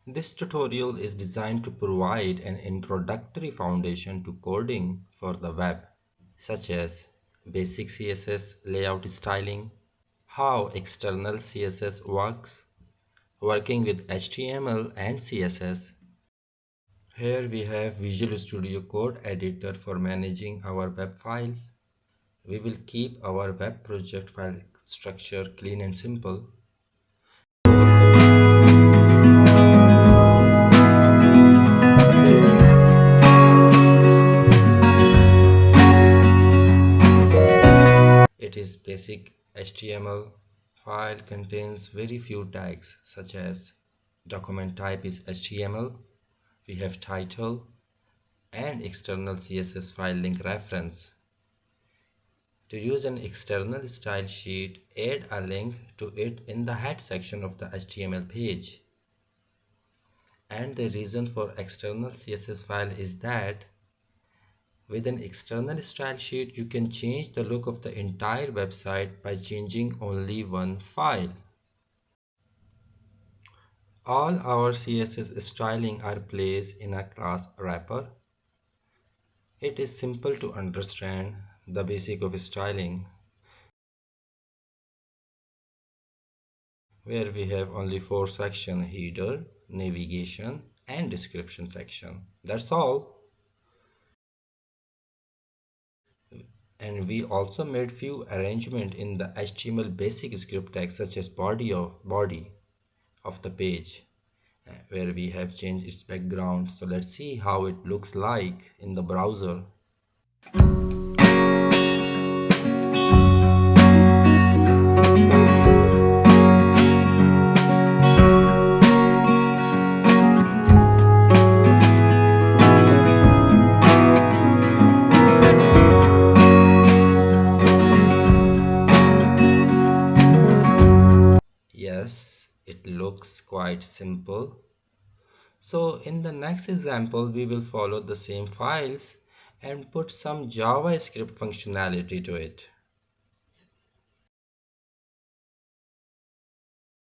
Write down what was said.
This tutorial is designed to provide an introductory foundation to coding for the web, such as basic CSS layout styling, how external CSS works, working with HTML and CSS. Here we have Visual Studio Code editor for managing our web files. We will keep our web project file structure clean and simple. It is basic HTML file contains very few tags such as document type is HTML, we have title and external CSS file link reference. To use an external style sheet, add a link to it in the head section of the HTML page. And the reason for external CSS file is that with an external style sheet, you can change the look of the entire website by changing only one file. All our CSS styling are placed in a class wrapper. It is simple to understand the basic of styling, where we have only 4 sections: header, navigation and description section. That's all. And we also made few arrangement in the HTML basic script text such as body of the page, where we have changed its background. So let's see how it looks like in the browser. Yes, it looks quite simple. So in the next example, we will follow the same files and put some JavaScript functionality to it.